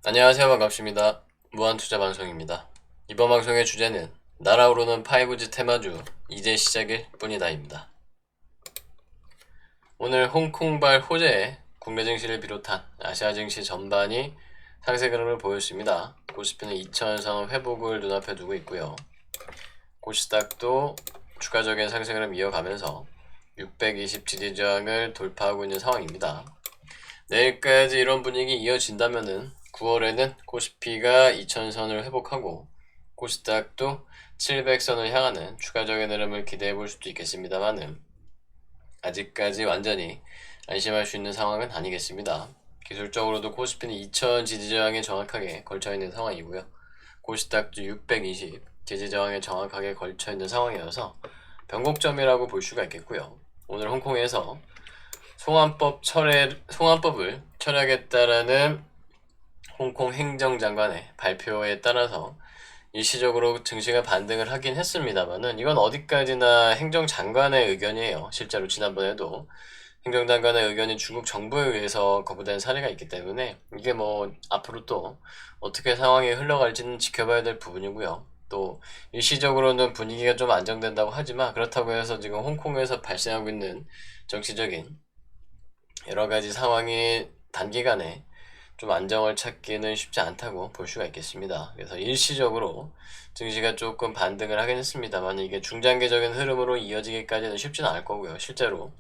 안녕하세요. 반갑습니다. 무한투자방송입니다. 이번 방송의 주제는 날아오르는 5G 테마주 이제 시작일 뿐이다입니다. 오늘 홍콩발 호재에 국내 증시를 비롯한 아시아 증시 전반이 상승 흐름을 보였습니다. 코스피는 2000선 회복을 눈앞에 두고 있고요. 코스닥도 추가적인 상승 흐름 이어가면서 620 지지저항을 돌파하고 있는 상황입니다. 내일까지 이런 분위기 이어진다면은 9월에는 코스피가 2000선을 회복하고 코스닥도 700선을 향하는 추가적인 흐름을 기대해 볼 수도 있겠습니다만은 아직까지 완전히 안심할 수 있는 상황은 아니겠습니다. 기술적으로도 코스피는 2000 지지저항에 정확하게 걸쳐있는 상황이고요. 코스닥도 620 지지저항에 정확하게 걸쳐있는 상황이어서 변곡점이라고 볼 수가 있겠고요. 오늘 홍콩에서 송환법을 철회하겠다라는 홍콩 행정장관의 발표에 따라서 일시적으로 증시가 반등을 하긴 했습니다만은 이건 어디까지나 행정장관의 의견이에요. 실제로 지난번에도 행정장관의 의견이 중국 정부에 의해서 거부된 사례가 있기 때문에 이게 뭐 앞으로 또 어떻게 상황이 흘러갈지는 지켜봐야 될 부분이고요. 또 일시적으로는 분위기가 좀 안정된다고 하지만 그렇다고 해서 지금 홍콩에서 발생하고 있는 정치적인 여러 가지 상황이 단기간에 좀 안정을 찾기는 쉽지 않다고 볼 수가 있겠습니다. 그래서 일시적으로 증시가 조금 반등을 하긴 했습니다만 이게 중장기적인 흐름으로 이어지기까지는 쉽지는 않을 거고요. 실제로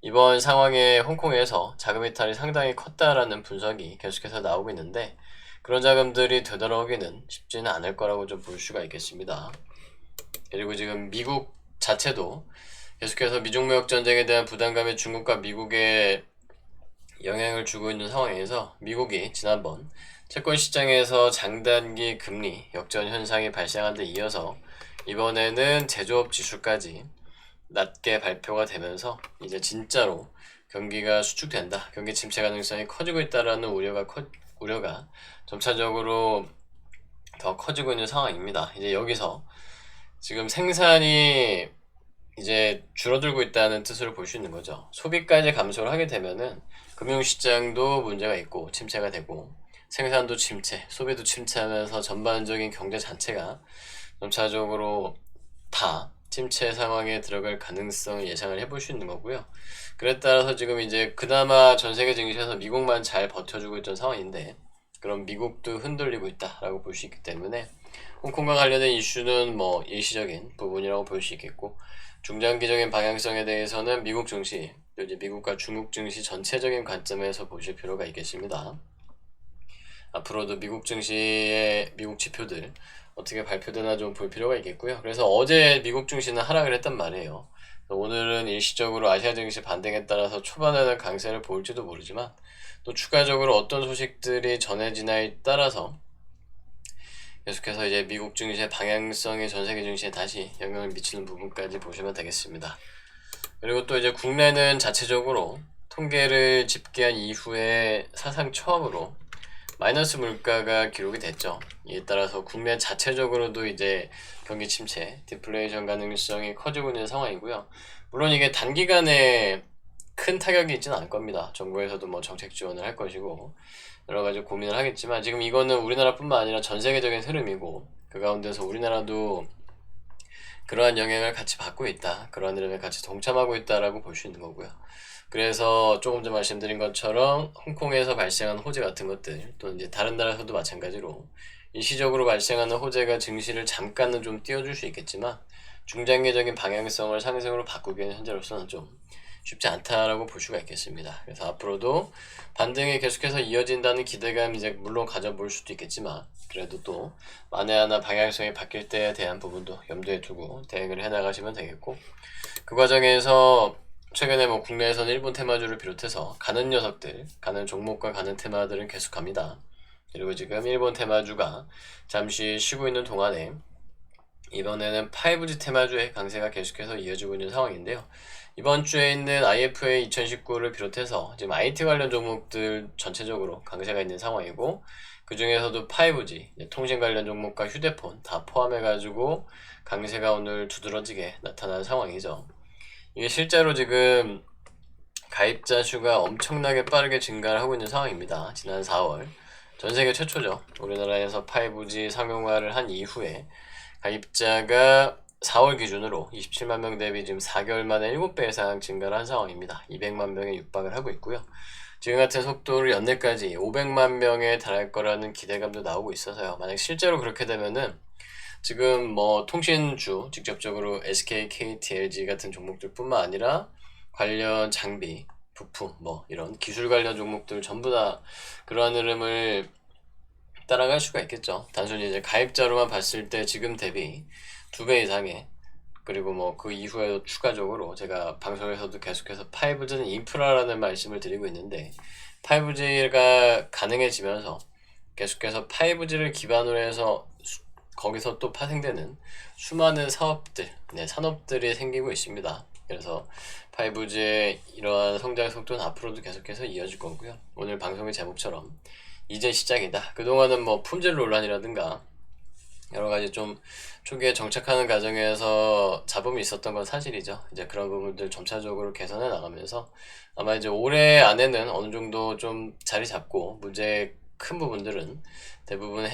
이번 상황에 홍콩에서 자금 이탈이 상당히 컸다라는 분석이 계속해서 나오고 있는데 그런 자금들이 되돌아오기는 쉽지는 않을 거라고 좀 볼 수가 있겠습니다. 그리고 지금 미국 자체도 계속해서 미중무역 전쟁에 대한 부담감이 중국과 미국에 영향을 주고 있는 상황에서 미국이 지난번 채권 시장에서 장단기 금리 역전 현상이 발생한 데 이어서 이번에는 제조업 지수까지 낮게 발표가 되면서 이제 진짜로 경기가 수축된다, 경기 침체 가능성이 커지고 있다라는 우려가 점차적으로 더 커지고 있는 상황입니다. 이제 여기서 지금 생산이 이제 줄어들고 있다는 뜻으로 볼 수 있는 거죠. 소비까지 감소를 하게 되면은 금융시장도 문제가 있고 침체가 되고 생산도 침체, 소비도 침체하면서 전반적인 경제 자체가 점차적으로 다 침체 상황에 들어갈 가능성을 예상을 해볼 수 있는 거고요. 그에 따라서 지금 이제 그나마 전 세계 증시에서 미국만 잘 버텨주고 있던 상황인데 그럼 미국도 흔들리고 있다라고 볼 수 있기 때문에 홍콩과 관련된 이슈는 뭐 일시적인 부분이라고 볼 수 있겠고 중장기적인 방향성에 대해서는 미국 증시, 또 이제 미국과 중국 증시 전체적인 관점에서 보실 필요가 있겠습니다. 앞으로도 미국 증시의 미국 지표들 어떻게 발표되나 좀 볼 필요가 있겠고요. 그래서 어제 미국 증시는 하락을 했단 말이에요. 오늘은 일시적으로 아시아 증시 반등에 따라서 초반에는 강세를 보일지도 모르지만 또 추가적으로 어떤 소식들이 전해지나에 따라서 계속해서 이제 미국 증시의 방향성이 전 세계 증시에 다시 영향을 미치는 부분까지 보시면 되겠습니다. 그리고 또 이제 국내는 자체적으로 통계를 집계한 이후에 사상 처음으로 마이너스 물가가 기록이 됐죠. 이에 따라서 국내 자체적으로도 이제 경기 침체, 디플레이션 가능성이 커지고 있는 상황이고요. 물론 이게 단기간에 큰 타격이 있지는 않을 겁니다. 정부에서도 뭐 정책 지원을 할 것이고 여러 가지 고민을 하겠지만 지금 이거는 우리나라뿐만 아니라 전 세계적인 흐름이고 그 가운데서 우리나라도 그러한 영향을 같이 받고 있다, 그러한 흐름에 같이 동참하고 있다라고 볼 수 있는 거고요. 그래서 조금 전 말씀드린 것처럼 홍콩에서 발생한 호재 같은 것들 또 이제 다른 나라에서도 마찬가지로 일시적으로 발생하는 호재가 증시를 잠깐은 좀 띄워줄 수 있겠지만 중장기적인 방향성을 상승으로 바꾸기에는 현재로서는 좀 쉽지 않다라고 볼 수가 있겠습니다. 그래서 앞으로도 반등이 계속해서 이어진다는 기대감 이제 물론 가져볼 수도 있겠지만 그래도 또 만에 하나 방향성이 바뀔 때에 대한 부분도 염두에 두고 대응을 해나가시면 되겠고 그 과정에서 최근에 뭐 국내에서는 일본 테마주를 비롯해서 가는 녀석들, 가는 종목과 가는 테마들은 계속갑니다. 그리고 지금 일본 테마주가 잠시 쉬고 있는 동안에 이번에는 5G 테마주의 강세가 계속해서 이어지고 있는 상황인데요. 이번 주에 있는 IFA 2019를 비롯해서 지금 IT 관련 종목들 전체적으로 강세가 있는 상황이고 그 중에서도 5G, 통신 관련 종목과 휴대폰 다 포함해가지고 강세가 오늘 두드러지게 나타난 상황이죠. 이게 실제로 지금 가입자 수가 엄청나게 빠르게 증가를 하고 있는 상황입니다. 지난 4월 전 세계 최초죠. 우리나라에서 5G 상용화를 한 이후에 가입자가 4월 기준으로 27만 명 대비 지금 4개월 만에 7배 이상 증가를 한 상황입니다. 200만 명에 육박을 하고 있고요. 지금 같은 속도를 연내까지 500만 명에 달할 거라는 기대감도 나오고 있어서요. 만약 실제로 그렇게 되면은 지금 뭐 통신주 직접적으로 SK, KT, LG 같은 종목들뿐만 아니라 관련 장비, 부품 뭐 이런 기술 관련 종목들 전부 다 그러한 흐름을 따라갈 수가 있겠죠. 단순히 이제 가입자로만 봤을 때 지금 대비 2배 이상의, 그리고 뭐 그 이후에도 추가적으로 제가 방송에서도 계속해서 5G는 인프라라는 말씀을 드리고 있는데 5G가 가능해지면서 계속해서 5G를 기반으로 해서 거기서 또 파생되는 수많은 사업들, 산업들이 생기고 있습니다. 그래서 5G의 이러한 성장 속도는 앞으로도 계속해서 이어질 거고요. 오늘 방송의 제목처럼 이제 시작이다. 그동안은 뭐 품질 논란이라든가 여러가지 좀 초기에 정착하는 과정에서 잡음이 있었던 건 사실이죠. 이제 그런 부분들 점차적으로 개선해 나가면서 아마 이제 올해 안에는 어느 정도 좀 자리 잡고 문제의 큰 부분들은 대부분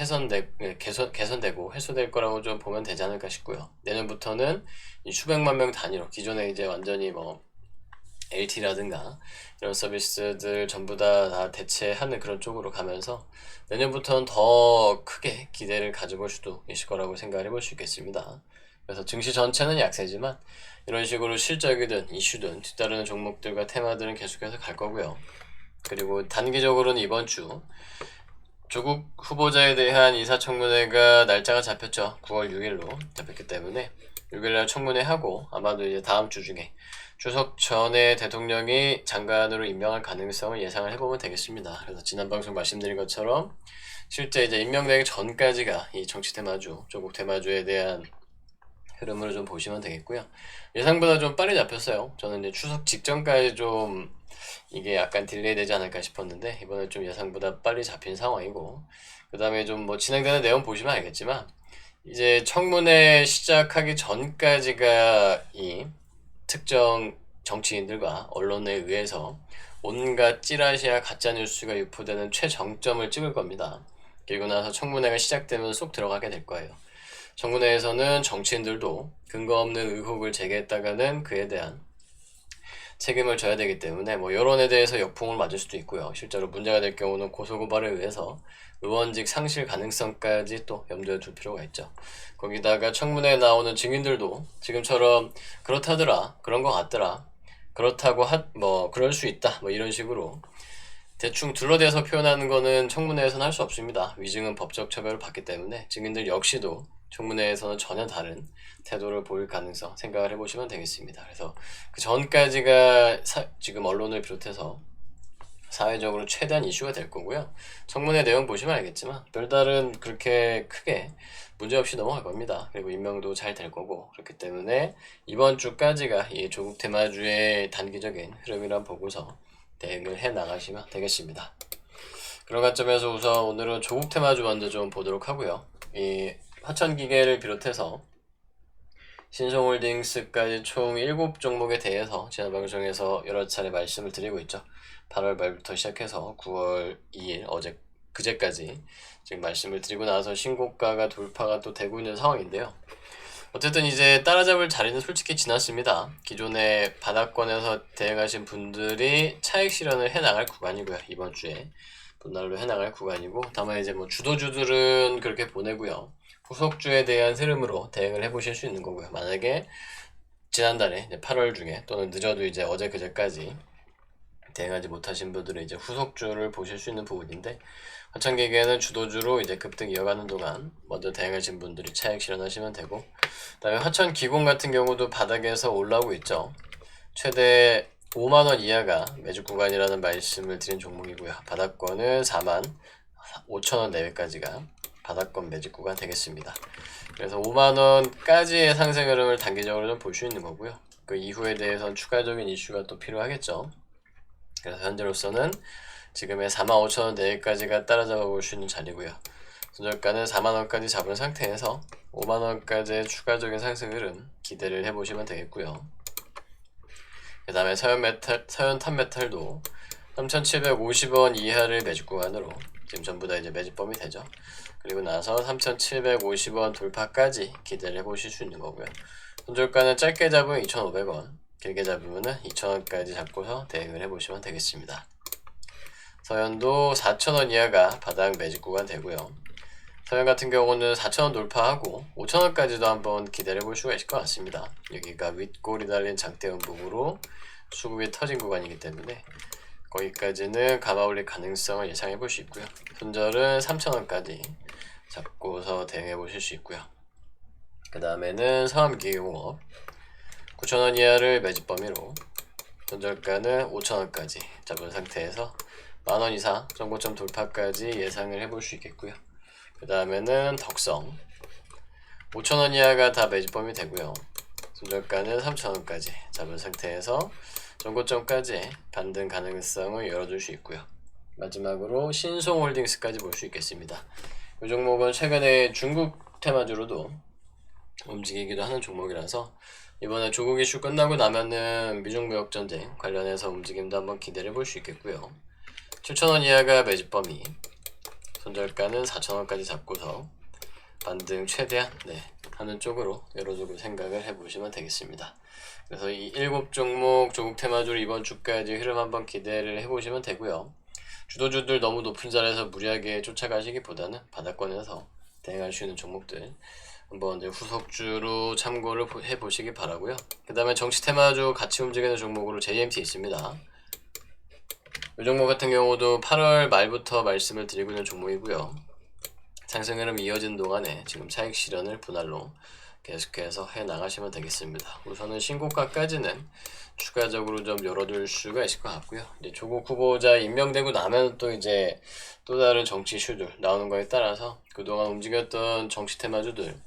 개선되고 해소될 거라고 좀 보면 되지 않을까 싶고요. 내년부터는 이 수백만 명 단위로 기존에 이제 완전히 뭐 LT라든가 이런 서비스들 전부 다 대체하는 그런 쪽으로 가면서 내년부터는 더 크게 기대를 가져볼 수도 있을 거라고 생각을 해볼 수 있겠습니다. 그래서 증시 전체는 약세지만 이런 식으로 실적이든 이슈든 뒤따르는 종목들과 테마들은 계속해서 갈 거고요. 그리고 단기적으로는 이번 주 조국 후보자에 대한 인사청문회가 날짜가 잡혔죠. 9월 6일로 잡혔기 때문에 6일날 청문회하고 아마도 이제 다음 주 중에 추석 전에 대통령이 장관으로 임명할 가능성을 예상을 해보면 되겠습니다. 그래서 지난 방송 말씀드린 것처럼 실제 이제 임명되기 전까지가 이 정치 테마주, 조국 테마주에 대한 흐름으로 좀 보시면 되겠고요. 예상보다 좀 빨리 잡혔어요. 저는 이제 추석 직전까지 좀 이게 약간 딜레이 되지 않을까 싶었는데 이번에 좀 예상보다 빨리 잡힌 상황이고, 그 다음에 좀 뭐 진행되는 내용 보시면 알겠지만 이제 청문회 시작하기 전까지가 이 특정 정치인들과 언론에 의해서 온갖 찌라시와 가짜뉴스가 유포되는 최정점을 찍을 겁니다. 그리고 나서 청문회가 시작되면 쏙 들어가게 될 거예요. 청문회에서는 정치인들도 근거 없는 의혹을 제기했다가는 그에 대한 책임을 져야 되기 때문에 뭐 여론에 대해서 역풍을 맞을 수도 있고요. 실제로 문제가 될 경우는 고소고발에 의해서 의원직 상실 가능성까지 또 염두에 둘 필요가 있죠. 거기다가 청문회에 나오는 증인들도 지금처럼 그렇다더라, 그런 거 같더라, 그렇다고 뭐 그럴 수 있다, 뭐 이런 식으로 대충 둘러대서 표현하는 거는 청문회에서는 할 수 없습니다. 위증은 법적 처벌을 받기 때문에 증인들 역시도 청문회에서는 전혀 다른 태도를 보일 가능성 생각을 해보시면 되겠습니다. 그래서 그 전까지가 지금 언론을 비롯해서 사회적으로 최대한 이슈가 될 거고요. 청문회 내용 보시면 알겠지만 별다른 그렇게 크게 문제없이 넘어갈 겁니다. 그리고 임명도 잘 될 거고, 그렇기 때문에 이번 주까지가 이 조국 테마주의 단기적인 흐름이란 보고서 대응을 해 나가시면 되겠습니다. 그런 관점에서 우선 오늘은 조국 테마주 먼저 좀 보도록 하고요. 이 화천기계를 비롯해서 신성홀딩스까지 총 7종목에 대해서 지난 방송에서 여러 차례 말씀을 드리고 있죠. 8월 말부터 시작해서 9월 2일 그제까지 지금 말씀을 드리고 나서 신고가가 돌파가 또 되고 있는 상황인데요. 어쨌든 이제 따라잡을 자리는 솔직히 지났습니다. 기존의 바닥권에서 대응하신 분들이 차익 실현을 해나갈 구간이고요. 이번 주에 분할로 해나갈 구간이고, 다만 이제 뭐 주도주들은 그렇게 보내고요. 후속주에 대한 흐름으로 대응을 해보실 수 있는 거고요. 만약에 지난달에 이제 8월 중에 또는 늦어도 이제 어제 그제까지 대응하지 못하신 분들은 이제 후속주를 보실 수 있는 부분인데, 화천기계는 주도주로 이제 급등 이어가는 동안 먼저 대응하신 분들이 차익 실현하시면 되고, 그다음에 화천기공 같은 경우도 바닥에서 올라오고 있죠. 최대 5만원 이하가 매집 구간이라는 말씀을 드린 종목이고요. 바닥권은 4만 5천원 내외까지가 바닥권 매집 구간 되겠습니다. 그래서 5만원까지의 상승 흐름을 단기적으로 좀 볼 수 있는 거고요. 그 이후에 대해서는 추가적인 이슈가 또 필요하겠죠. 그래서 현재로서는 지금의 45,000원 내외까지가 따라잡아 볼 수 있는 자리고요. 손절가는 4만원까지 잡은 상태에서 5만원까지의 추가적인 상승 흐름 기대를 해보시면 되겠고요. 그 다음에 서현 탑메탈도 3,750원 이하를 매집 구간으로 지금 전부 다 이제 매집범위 되죠. 그리고 나서 3,750원 돌파까지 기대를 해보실 수 있는 거고요. 손절가는 짧게 잡으면 2,500원, 길게 잡으면 2,000원까지 잡고서 대응을 해보시면 되겠습니다. 서현도 4,000원 이하가 바닥 매집 구간 되고요. 서현 같은 경우는 4,000원 돌파하고 5,000원까지도 한번 기다려 볼 수가 있을 것 같습니다. 여기가 윗골이 달린 장대 음봉으로 수급이 터진 구간이기 때문에 거기까지는 감아 올릴 가능성을 예상해 볼 수 있고요. 손절은 3,000원까지 잡고서 대응해 보실 수 있고요. 그 다음에는 서암기계공업 9,000원 이하를 매집 범위로 손절가는 5,000원까지 잡은 상태에서 만원 이상 정고점 돌파까지 예상을 해볼 수 있겠고요. 그 다음에는 덕성 5,000원 이하가 다 매집 범위 되고요. 손절가는 3,000원까지 잡은 상태에서 정고점까지 반등 가능성을 열어줄 수 있고요. 마지막으로 신송홀딩스까지 볼 수 있겠습니다. 이 종목은 최근에 중국 테마주로도 움직이기도 하는 종목이라서 이번에 조국 이슈 끝나고 나면은 미중 무역 전쟁 관련해서 움직임도 한번 기대를 볼 수 있겠고요. 7,000원 이하가 매집 범위, 손절가는 4,000원까지 잡고서 반등 최대한 하는 쪽으로 열어두고 생각을 해보시면 되겠습니다. 그래서 이 7종목 조국 테마주로 이번 주까지 흐름 한번 기대를 해보시면 되고요. 주도주들 너무 높은 자리에서 무리하게 쫓아가시기보다는 바닥권에서 대응할 수 있는 종목들 한번 후속주로 참고를 해보시기 바라고요. 그 다음에 정치 테마주 같이 움직이는 종목으로 JMT 있습니다. 이 종목 같은 경우도 8월 말부터 말씀을 드리고 있는 종목이고요. 상승 흐름 이어진 동안에 지금 차익 실현을 분할로 계속해서 해 나가시면 되겠습니다. 우선은 신고가까지는 추가적으로 좀 열어둘 수가 있을 것 같고요. 이제 조국 후보자 임명되고 나면 또 이제 또 다른 정치 이슈들 나오는 거에 따라서 그동안 움직였던 정치 테마주들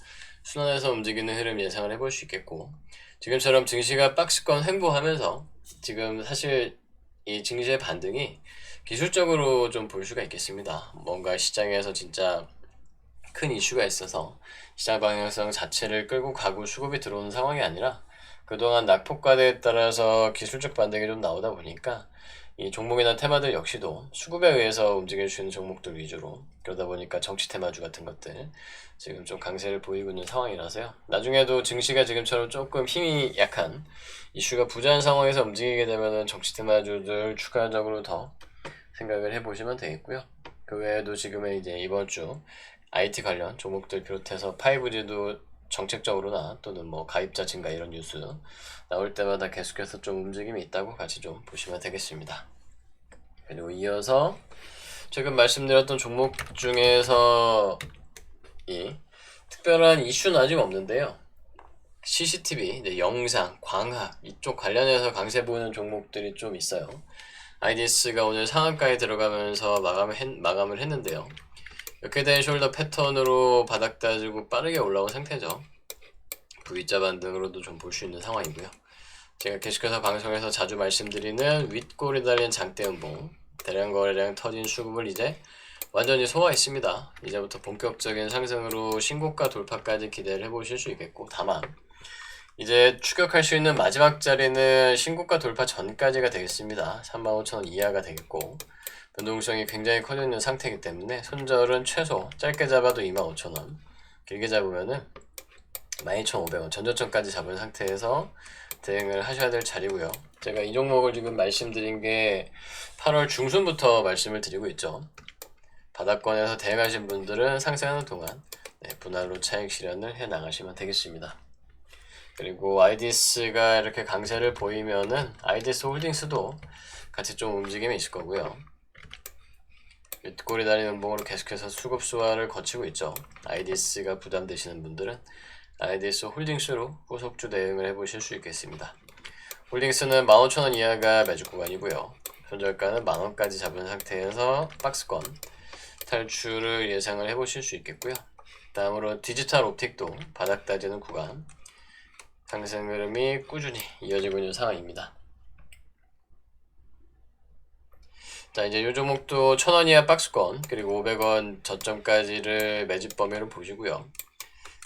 순환해서 움직이는 흐름 예상을 해볼 수 있겠고, 지금처럼 증시가 박스권 횡보하면서 지금 사실 이 증시의 반등이 기술적으로 좀 볼 수가 있겠습니다. 뭔가 시장에서 진짜 큰 이슈가 있어서 시장 방향성 자체를 끌고 가고 수급이 들어오는 상황이 아니라 그동안 낙폭과대에 따라서 기술적 반등이 좀 나오다 보니까 이 종목이나 테마들 역시도 수급에 의해서 움직일 수 있는 종목들 위주로, 그러다 보니까 정치 테마주 같은 것들 지금 좀 강세를 보이고 있는 상황이라서요. 나중에도 증시가 지금처럼 조금 힘이 약한 이슈가 부재한 상황에서 움직이게 되면은 정치 테마주들 추가적으로 더 생각을 해보시면 되겠고요. 그 외에도 지금은 이제 이번 주 IT 관련 종목들 비롯해서 5G도 정책적으로나 또는 뭐 가입자 증가 이런 뉴스 나올 때마다 계속해서 좀 움직임이 있다고 같이 좀 보시면 되겠습니다. 그리고 이어서 최근 말씀드렸던 종목 중에서 이 특별한 이슈는 아직 없는데요. CCTV, 영상, 광학 이쪽 관련해서 강세 보이는 종목들이 좀 있어요. IDS가 오늘 상한가에 들어가면서 마감을 했는데요. 이렇게 된 숄더 패턴으로 바닥 다지고 빠르게 올라온 상태죠. V자 반등으로도 좀 볼 수 있는 상황이고요. 제가 계속해서 방송에서 자주 말씀드리는 윗골이 달린 장대 음봉, 대량 거래량 터진 수급을 이제 완전히 소화했습니다. 이제부터 본격적인 상승으로 신고가 돌파까지 기대를 해보실 수 있겠고, 다만 이제 추격할 수 있는 마지막 자리는 신고가 돌파 전까지가 되겠습니다. 35,000원 이하가 되겠고, 변동성이 굉장히 커져 있는 상태이기 때문에 손절은 최소 짧게 잡아도 25,000원, 길게 잡으면은 12,500원 전저점까지 잡은 상태에서 대응을 하셔야 될 자리고요. 제가 이 종목을 지금 말씀드린 게 8월 중순부터 말씀을 드리고 있죠. 바닥권에서 대응하신 분들은 상승하는 동안 분할로 차익 실현을 해 나가시면 되겠습니다. 그리고 IDS가 이렇게 강세를 보이면은 IDS 홀딩스도 같이 좀 움직임이 있을 거고요. 윗골이 달린 음봉으로 계속해서 수급 수화를 거치고 있죠. IDS가 부담되시는 분들은 IDS 홀딩스로 후속주 대응을 해보실 수 있겠습니다. 홀딩스는 15,000원 이하가 매주 구간이고요. 손절가는 만원까지 잡은 상태에서 박스권 탈출을 예상을 해보실 수 있겠고요. 다음으로 디지털 옵틱도 바닥 다지는 구간, 상승 흐름이 꾸준히 이어지고 있는 상황입니다. 자, 이제 이 종목도 1,000원 이하 박스권 그리고 500원 저점까지를 매집 범위로 보시고요.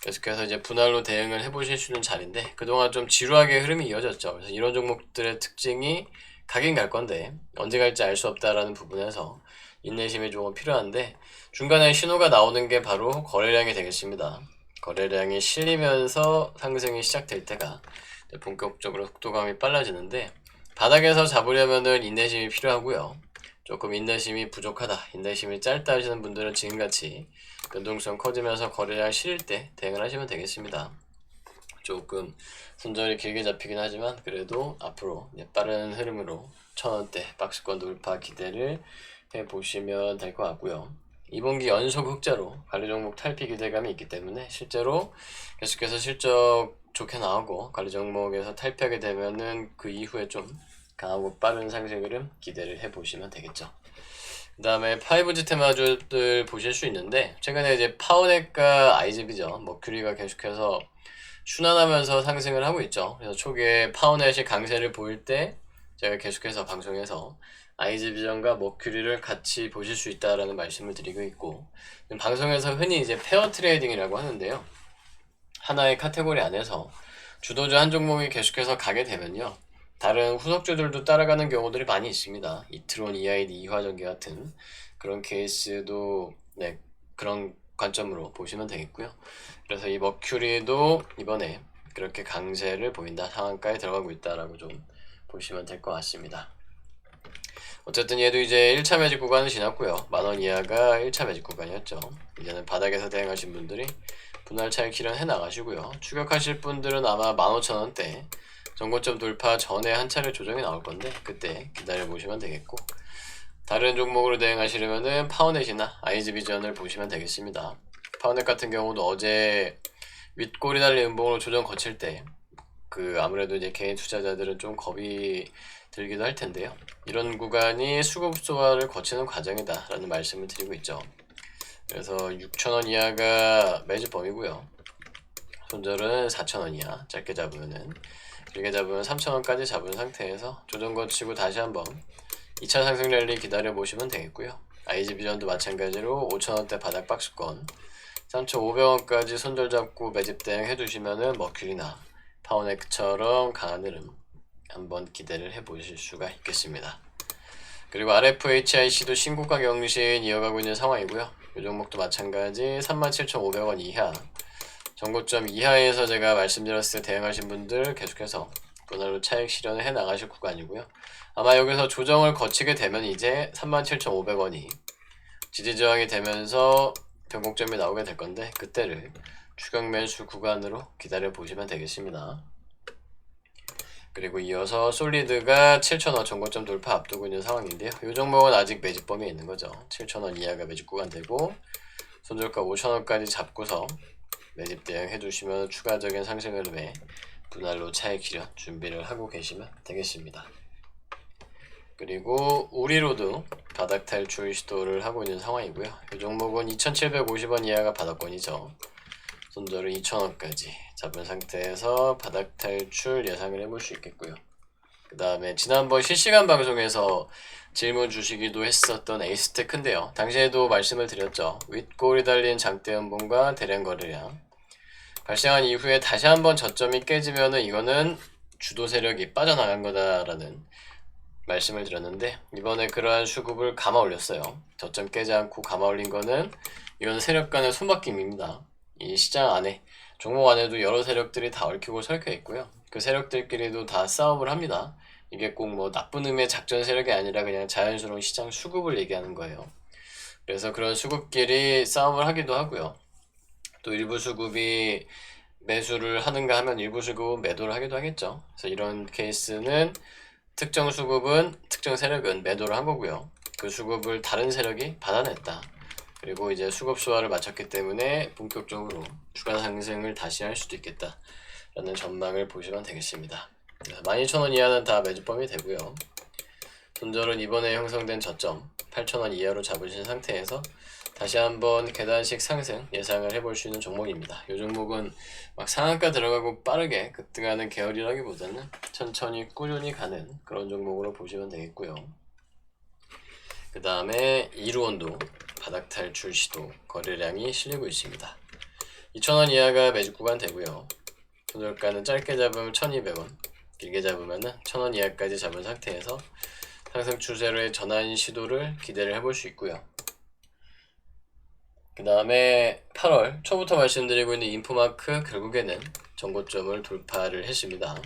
계속해서 이제 분할로 대응을 해보실 수 있는 자리인데, 그동안 좀 지루하게 흐름이 이어졌죠. 그래서 이런 종목들의 특징이 가긴 갈 건데 언제 갈지 알 수 없다라는 부분에서 인내심이 조금 필요한데 중간에 신호가 나오는 게 바로 거래량이 되겠습니다. 거래량이 실리면서 상승이 시작될 때가 본격적으로 속도감이 빨라지는데 바닥에서 잡으려면은 인내심이 필요하고요. 조금 인내심이 부족하다, 인내심이 짧다 하시는 분들은 지금같이 변동성 커지면서 거래량 실릴 때 대응을 하시면 되겠습니다. 조금 손절이 길게 잡히긴 하지만 그래도 앞으로 빠른 흐름으로 1000원대 박스권 돌파 기대를 해보시면 될 것 같고요. 2분기 연속 흑자로 관리 종목 탈피 기대감이 있기 때문에 실제로 계속해서 실적 좋게 나오고 관리 종목에서 탈피하게 되면은 그 이후에 좀 강하고 빠른 상승 흐름 기대를 해보시면 되겠죠. 그 다음에 5G 테마주들 보실 수 있는데 최근에 이제 파워넷과 아이즈비전, 머큐리가 계속해서 순환하면서 상승을 하고 있죠. 그래서 초기에 파워넷이 강세를 보일 때 제가 계속해서 방송에서 아이즈비전과 머큐리를 같이 보실 수 있다라는 말씀을 드리고 있고 방송에서 흔히 이제 페어 트레이딩이라고 하는데요. 하나의 카테고리 안에서 주도주 한 종목이 계속해서 가게 되면요. 다른 후속주들도 따라가는 경우들이 많이 있습니다. 이트론, EID, 이화전기 같은 그런 케이스도 그런 관점으로 보시면 되겠고요. 그래서 이 머큐리도 이번에 그렇게 강세를 보인다, 상한가에 들어가고 있다라고 좀 보시면 될 것 같습니다. 어쨌든 얘도 이제 1차 매직 구간은 지났고요. 만원 이하가 1차 매직 구간이었죠. 이제는 바닥에서 대응하신 분들이 분할 차익 실현해 나가시고요. 추격하실 분들은 아마 15,000원대 전고점 돌파 전에 한 차례 조정이 나올 건데 그때 기다려 보시면 되겠고, 다른 종목으로 대응하시려면은 파워넷이나 아이즈비전을 보시면 되겠습니다. 파워넷 같은 경우도 어제 윗꼬리 달린 음봉으로 조정 거칠 때 아무래도 이제 개인 투자자들은 좀 겁이 들기도 할 텐데요. 이런 구간이 수급 소화를 거치는 과정이다 라는 말씀을 드리고 있죠. 그래서 6,000원 이하가 매집 범위고요. 손절은 4,000원 이하, 짧게 잡으면은, 길게 잡으면 3,000원까지 잡은 상태에서 조정 거치고 다시 한번 2차 상승 랠리 기다려 보시면 되겠고요. 아이즈비전도 마찬가지로 5,000원대 바닥 박스권 3,500원까지 손절 잡고 매집 대응 해두시면은 머큐리나 파워넥처럼 강한 흐름 한번 기대를 해보실 수가 있겠습니다. 그리고 RFHIC도 신고가 경신 이어가고 있는 상황이고요. 이 종목도 마찬가지 37,500원 이하, 전고점 이하에서 제가 말씀드렸을 때 대응하신 분들 계속해서 분할로 차익 실현을 해 나가실 구간이고요. 아마 여기서 조정을 거치게 되면 이제 37,500원이 지지저항이 되면서 변곡점이 나오게 될 건데 그때를 추격 매수 구간으로 기다려 보시면 되겠습니다. 그리고 이어서 솔리드가 7,000원 전고점 돌파 앞두고 있는 상황인데요. 이 종목은 아직 매집 범위에 있는 거죠. 7,000원 이하가 매집 구간 되고 손절가 5,000원까지 잡고서 매집 대응 해두시면 추가적인 상승 흐름에 분할로 차익 실현 준비를 하고 계시면 되겠습니다. 그리고 우리로도 바닥 탈출 시도를 하고 있는 상황이고요. 이 종목은 2,750원 이하가 바닥권이죠. 손절을 2,000원까지 잡은 상태에서 바닥 탈출 예상을 해볼 수 있겠고요. 그 다음에 지난번 실시간 방송에서 질문 주시기도 했었던 에이스테크인데요. 당시에도 말씀을 드렸죠. 윗골이 달린 장대 연봉과 대량 거래량 발생한 이후에 다시 한번 저점이 깨지면은 이거는 주도 세력이 빠져나간 거다라는 말씀을 드렸는데 이번에 그러한 수급을 감아 올렸어요. 저점 깨지 않고 감아 올린 거는 이건 세력 간의 손바뀜입니다. 이 시장 안에, 종목 안에도 여러 세력들이 다 얽히고 설켜 있고요. 그 세력들끼리도 다 싸움을 합니다. 이게 꼭 뭐 나쁜 의미의 작전 세력이 아니라 그냥 자연스러운 시장 수급을 얘기하는 거예요. 그래서 그런 수급끼리 싸움을 하기도 하고요. 또 일부 수급이 매수를 하는가 하면 일부 수급은 매도를 하기도 하겠죠. 그래서 이런 케이스는 특정 수급은, 특정 세력은 매도를 한 거고요. 그 수급을 다른 세력이 받아냈다. 그리고 이제 수급 소화를 마쳤기 때문에 본격적으로 주가 상승을 다시 할 수도 있겠다 라는 전망을 보시면 되겠습니다. 12,000원 이하는 다 매집범위 되고요. 손절은 이번에 형성된 저점 8,000원 이하로 잡으신 상태에서 다시 한번 계단식 상승 예상을 해볼 수 있는 종목입니다. 이 종목은 막 상한가 들어가고 빠르게 급등하는 계열이라기보다는 천천히 꾸준히 가는 그런 종목으로 보시면 되겠고요. 그 다음에 이루원도 바닥 탈출 시도 거래량이 실리고 있습니다. 2,000원 이하가 매집 구간 되고요. 손절가는 짧게 잡으면 1,200원, 길게 잡으면 1,000원 이하까지 잡은 상태에서 상승 추세로의 전환 시도를 기대를 해볼 수 있고요. 그 다음에 8월 초부터 말씀드리고 있는 인포마크 결국에는 전고점을 돌파를 했습니다.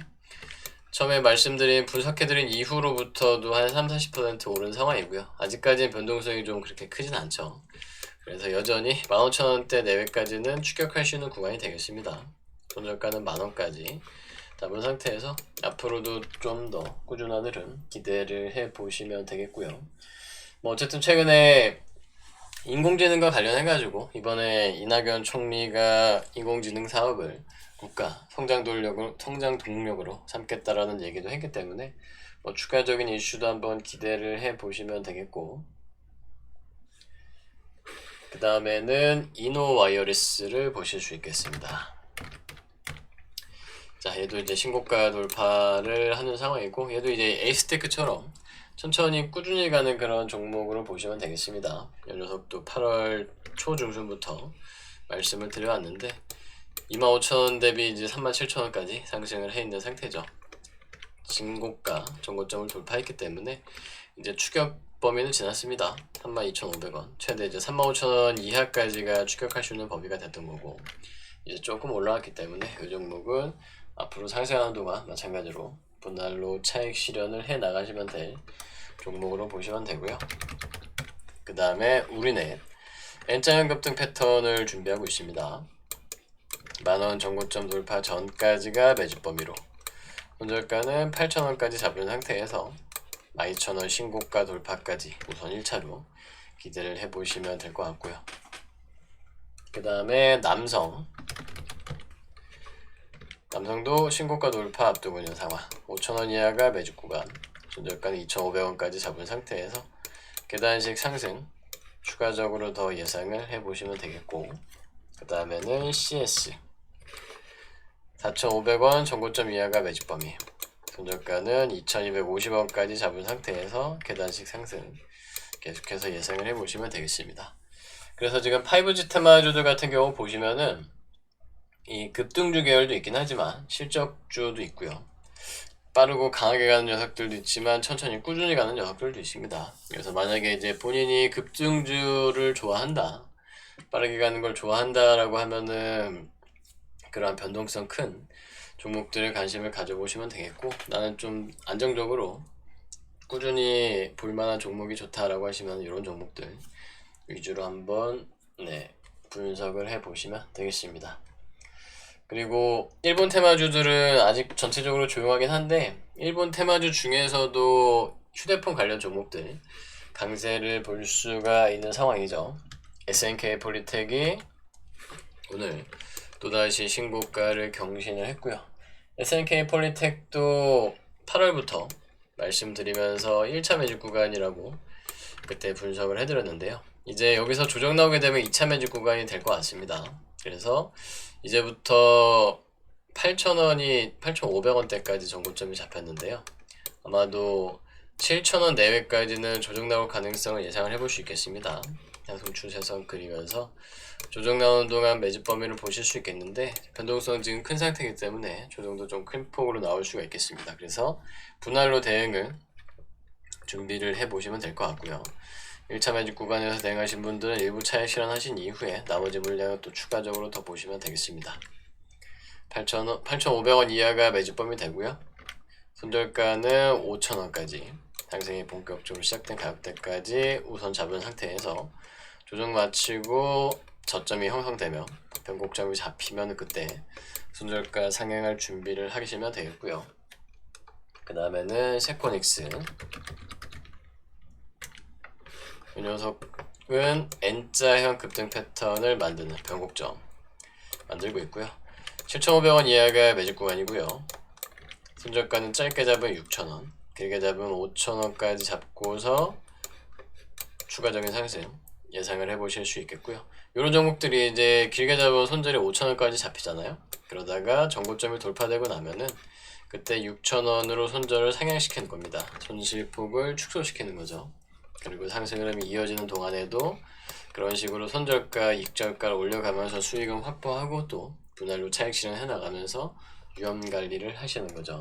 처음에 말씀드린 분석해드린 이후로부터도 한 3-40% 오른 상황이고요. 아직까지는 변동성이 좀 그렇게 크진 않죠. 그래서 여전히 15,000원대 내외까지는 추격할 수 있는 구간이 되겠습니다. 손절가는 만원까지 잡은 상태에서 앞으로도 좀 더 꾸준한 흐름 기대를 해보시면 되겠고요. 뭐 어쨌든 최근에 인공지능과 관련해가지고 이번에 이낙연 총리가 인공지능 사업을 국가 성장 동력으로 삼겠다라는 얘기도 했기 때문에 뭐 추가적인 이슈도 한번 기대를 해보시면 되겠고, 그 다음에는 이노와이어리스를 보실 수 있겠습니다. 자, 얘도 이제 신고가 돌파를 하는 상황이고, 얘도 이제 에이스테크처럼 천천히 꾸준히 가는 그런 종목으로 보시면 되겠습니다. 이 녀석도 8월 초중순부터 말씀을 드려왔는데 25,000원 대비 이제 37,000원까지 상승을 해 있는 상태죠. 신고가 전고점을 돌파했기 때문에 이제 추격 범위는 지났습니다. 32,500원, 최대 이제 35,000원 이하까지가 추격할 수 있는 범위가 됐던 거고, 이제 조금 올라왔기 때문에 이 종목은 앞으로 상승하는 동안 마찬가지로 분할로 차익 실현을 해 나가시면 될 종목으로 보시면 되고요. 그 다음에 우리넷 N자형 급등 패턴을 준비하고 있습니다. 만원 전고점 돌파 전까지가 매집 범위로, 손절가는 8,000원까지 잡은 상태에서 12,000원 신고가 돌파까지 우선 1차로 기대를 해보시면 될 것 같고요. 그 다음에 남성도 신고가 돌파 앞두고 있는 상황, 5,000원 이하가 매집 구간, 손절가는 2,500원까지 잡은 상태에서 계단식 상승 추가적으로 더 예상을 해보시면 되겠고, 그 다음에는 CS 4,500원 전고점 이하가 매집 범위, 손절가는 2,250원까지 잡은 상태에서 계단식 상승 계속해서 예상을 해보시면 되겠습니다. 그래서 지금 5G 테마주들 같은 경우 보시면은 이 급등주 계열도 있긴 하지만 실적주도 있고요. 빠르고 강하게 가는 녀석들도 있지만 천천히 꾸준히 가는 녀석들도 있습니다. 그래서 만약에 이제 본인이 급등주를 좋아한다, 빠르게 가는 걸 좋아한다라고 하면은 그러한 변동성 큰 종목들에 관심을 가져보시면 되겠고, 나는 좀 안정적으로 꾸준히 볼만한 종목이 좋다라고 하시면 이런 종목들 위주로 한번 분석을 해보시면 되겠습니다. 그리고 일본 테마주들은 아직 전체적으로 조용하긴 한데, 일본 테마주 중에서도 휴대폰 관련 종목들 강세를 볼 수가 있는 상황이죠. SNK 폴리텍이 오늘 또다시 신고가를 경신을 했고요. SNK 폴리텍도 8월부터 말씀드리면서 1차 매집 구간이라고 그때 분석을 해드렸는데요. 이제 여기서 조정 나오게 되면 2차 매집 구간이 될 것 같습니다. 그래서 이제부터 8,000원이 8,500원대까지 전고점이 잡혔는데요. 아마도 7,000원 내외까지는 조정 나올 가능성을 예상을 해볼 수 있겠습니다. 상승 추세선 그리면서 조정 나오는 동안 매집 범위를 보실 수 있겠는데, 변동성은 지금 큰 상태이기 때문에 조정도 좀 큰 폭으로 나올 수가 있겠습니다. 그래서 분할로 대응을 준비를 해보시면 될 것 같고요. 1차 매집 구간에서 대응하신 분들은 일부 차익 실현하신 이후에 나머지 물량을 또 추가적으로 더 보시면 되겠습니다. 8,500원 이하가 매집 범위 되고요. 손절가는 5,000원까지 상승이 본격적으로 시작된 가격대까지 우선 잡은 상태에서 조정 마치고 저점이 형성되면 변곡점이 잡히면 그때 손절가 상향할 준비를 하시면 되겠고요. 그 다음에는 세코닉스, 이 녀석은 N자형 급등 패턴을 만드는 변곡점 만들고 있고요. 7,500원 이하가 매집 구간이고요. 손절가는 짧게 잡은 6,000원, 길게 잡은 5,000원까지 잡고서 추가적인 상승 예상을 해보실 수 있겠고요. 이런 종목들이 이제 길게 잡은 손절이 5,000원까지 잡히잖아요. 그러다가 전고점이 돌파되고 나면은 그때 6,000원으로 손절을 상향시키는 겁니다. 손실폭을 축소시키는 거죠. 그리고 상승 흐름이 이어지는 동안에도 그런 식으로 손절가, 익절가를 올려가면서 수익은 확보하고 또 분할로 차익 실현 해나가면서 위험 관리를 하시는 거죠.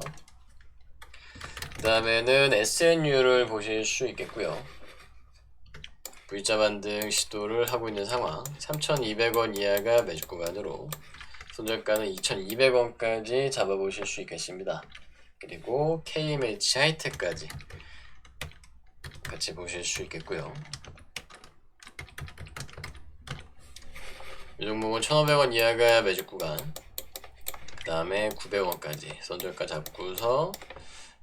그 다음에는 SNU를 보실 수 있겠고요. V자 반등 시도를 하고 있는 상황. 3,200원 이하가 매집 구간으로 손절가는 2,200원까지 잡아보실 수 있겠습니다. 그리고 KMH 하이텍까지 같이 보실 수 있겠고요. 이 종목은 1,500원 이하가 매집 구간, 그 다음에 900원까지 손절가 잡고서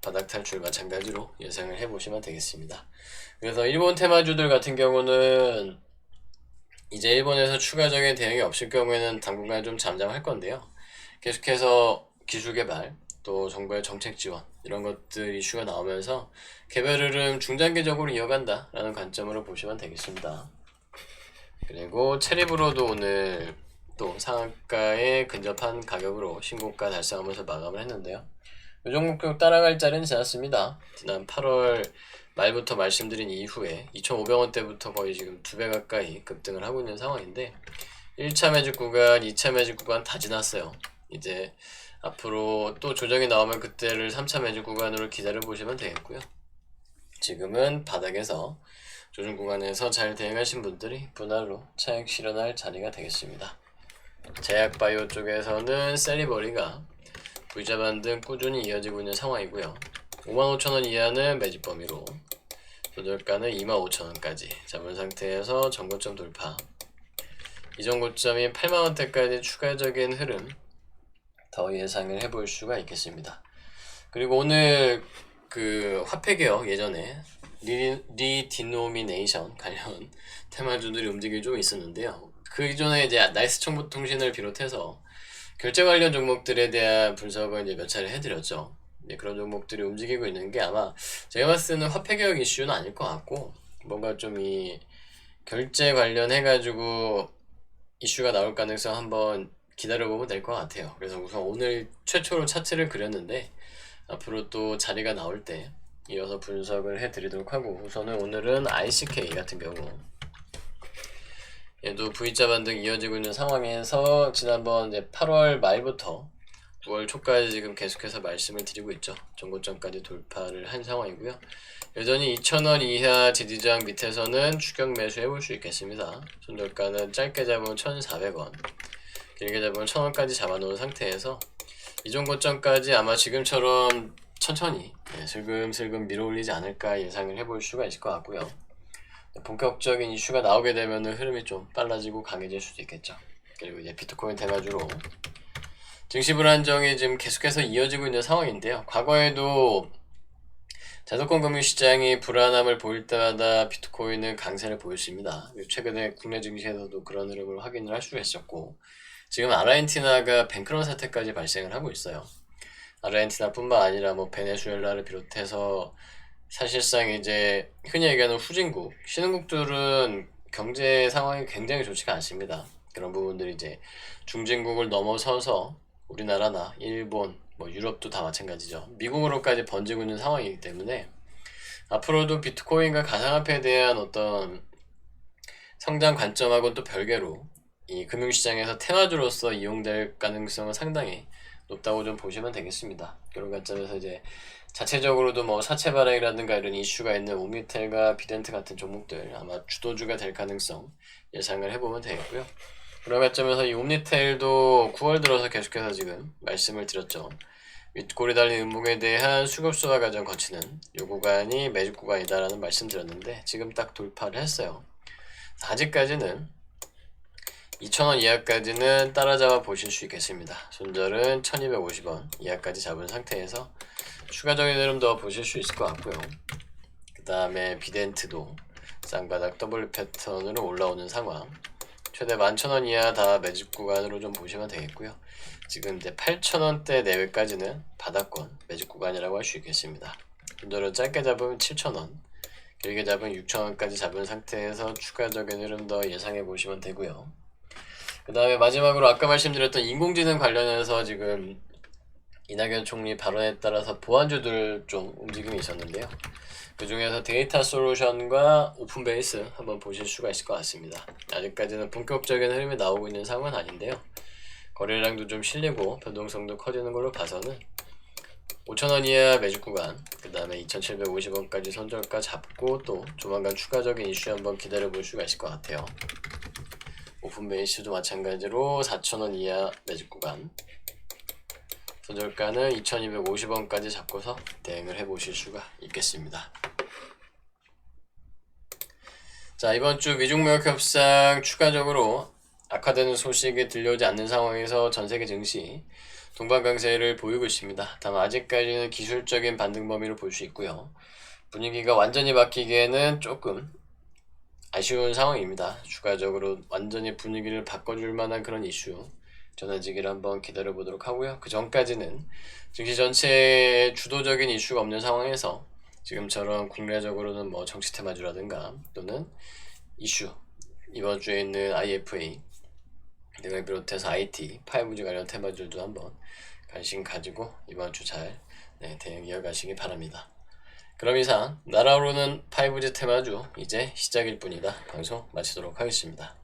바닥 탈출 마찬가지로 예상을 해보시면 되겠습니다. 그래서 일본 테마주들 같은 경우는 이제 일본에서 추가적인 대응이 없을 경우에는 당분간 좀 잠잠할 건데요. 계속해서 기술 개발, 또 정부의 정책 지원 이런 것들 이슈가 나오면서 개별 흐름 중장기적으로 이어간다 라는 관점으로 보시면 되겠습니다. 그리고 체리브로도 오늘 또 상한가에 근접한 가격으로 신고가 달성하면서 마감을 했는데요. 이 종목도 따라갈 자리는 지났습니다. 지난 8월 말부터 말씀드린 이후에 2,500원대부터 거의 지금 2배 가까이 급등을 하고 있는 상황인데 1차 매집 구간, 2차 매집 구간 다 지났어요. 이제 앞으로 또 조정이 나오면 그때를 3차 매집 구간으로 기다려 보시면 되겠고요. 지금은 바닥에서 조정 구간에서 잘 대응하신 분들이 분할로 차익 실현할 자리가 되겠습니다. 제약바이오 쪽에서는 셀리버리가 V자 반등 꾸준히 이어지고 있는 상황이고요. 55,000원 이하는 매집 범위로 조절가는 25,000원까지 잡은 상태에서 전고점 돌파, 이전 고점인 80,000원대까지 추가적인 흐름 더 예상을 해볼 수가 있겠습니다. 그리고 오늘 그 화폐개혁 예전에 리디노미네이션 관련 테마주들이 움직임이 좀 있었는데요. 그 이전에 이제 나이스 정보통신을 비롯해서 결제 관련 종목들에 대한 분석을 이제 몇 차례 해드렸죠. 그런 종목들이 움직이고 있는 게 아마 제가 봤을 때는 화폐개혁 이슈는 아닐 것 같고 뭔가 좀 이 결제 관련해가지고 이슈가 나올 가능성 한번 기다려보면 될 것 같아요. 그래서 우선 오늘 최초로 차트를 그렸는데 앞으로 또 자리가 나올 때 이어서 분석을 해드리도록 하고, 우선은 오늘은 ICK 같은 경우 얘도 V자 반등 이어지고 있는 상황에서 지난번 이제 8월 말부터 9월 초까지 지금 계속해서 말씀을 드리고 있죠. 전고점까지 돌파를 한 상황이고요. 여전히 2,000원 이하 지지저항 밑에서는 추격 매수 해볼 수 있겠습니다. 손절가는 짧게 잡으면 1,400원, 길게 잡으면 1,000원까지 잡아놓은 상태에서 이전 고점까지 아마 지금처럼 천천히 슬금슬금 밀어올리지 않을까 예상을 해볼 수가 있을 것 같고요. 본격적인 이슈가 나오게 되면 흐름이 좀 빨라지고 강해질 수도 있겠죠. 그리고 이제 비트코인 테마주로 증시 불안정이 지금 계속해서 이어지고 있는 상황인데요. 과거에도 자사권 금융 시장이 불안함을 보일 때마다 비트코인은 강세를 보였습니다. 최근에 국내 증시에서도 그런 흐름을 확인을 할 수가 있었고, 지금 아르헨티나가 뱅크런 사태까지 발생을 하고 있어요. 아르헨티나뿐만 아니라 뭐 베네수엘라를 비롯해서 사실상 이제 흔히 얘기하는 후진국, 신흥국들은 경제 상황이 굉장히 좋지가 않습니다. 그런 부분들이 이제 중진국을 넘어서서 우리나라나 일본, 뭐 유럽도 다 마찬가지죠. 미국으로까지 번지고 있는 상황이기 때문에 앞으로도 비트코인과 가상화폐에 대한 어떤 성장 관점하고는 또 별개로 이 금융시장에서 테마주로서 이용될 가능성은 상당히 높다고 좀 보시면 되겠습니다. 그런 관점에서 이제 자체적으로도 뭐 사채 발행이라든가 이런 이슈가 있는 오미텔과 비덴트 같은 종목들 아마 주도주가 될 가능성 예상을 해보면 되겠고요. 그런 관점에서 이 옴니텔도 9월 들어서 계속해서 지금 말씀을 드렸죠. 윗골이 달린 음봉에 대한 수급 수화 과정 거치는 이 구간이 매집 구간이다라는 말씀 드렸는데 지금 딱 돌파를 했어요. 아직까지는 2,000원 이하까지는 따라잡아 보실 수 있겠습니다. 손절은 1,250원 이하까지 잡은 상태에서 추가적인 흐름 더 보실 수 있을 것 같고요. 그 다음에 비덴트도 쌍바닥 더블 패턴으로 올라오는 상황, 최대 11,000원 이하 다 매집 구간으로 좀 보시면 되겠고요. 지금 이제 8,000원대 내외까지는 바닥권 매집 구간이라고 할 수 있겠습니다. 손절은 짧게 잡으면 7,000원, 길게 잡으면 6,000원까지 잡은 상태에서 추가적인 흐름 더 예상해 보시면 되고요. 그 다음에 마지막으로 아까 말씀드렸던 인공지능 관련해서 지금 이낙연 총리 발언에 따라서 보안주들 좀 움직임이 있었는데요. 그 중에서 데이터 솔루션과 오픈베이스 한번 보실 수가 있을 것 같습니다. 아직까지는 본격적인 흐름이 나오고 있는 상황은 아닌데요. 거래량도 좀 실리고 변동성도 커지는 걸로 봐서는 5,000원 이하 매집 구간, 그 다음에 2,750원까지 손절가 잡고 또 조만간 추가적인 이슈 한번 기다려 볼 수가 있을 것 같아요. 오픈 베이스도 마찬가지로 4,000원 이하 매집 구간, 손절가는 2,250원까지 잡고서 대응을 해보실 수가 있겠습니다. 자, 이번 주 미중무역 협상 추가적으로 악화되는 소식이 들려오지 않는 상황에서 전세계 증시 동반 강세를 보이고 있습니다. 다만 아직까지는 기술적인 반등 범위로 볼 수 있고요. 분위기가 완전히 바뀌기에는 조금 아쉬운 상황입니다. 추가적으로 완전히 분위기를 바꿔줄 만한 그런 이슈 전해지기를 한번 기다려 보도록 하고요. 그 전까지는 증시 전체의 주도적인 이슈가 없는 상황에서 지금처럼 국내적으로는 뭐 정치 테마주라든가 또는 이슈, 이번 주에 있는 IFA 등을 비롯해서 IT, 5G 관련 테마들도 한번 관심 가지고 이번 주 잘 대응 이어가시기 바랍니다. 그럼 이상 날아오르는 5G 테마주 이제 시작일 뿐이다 방송 마치도록 하겠습니다.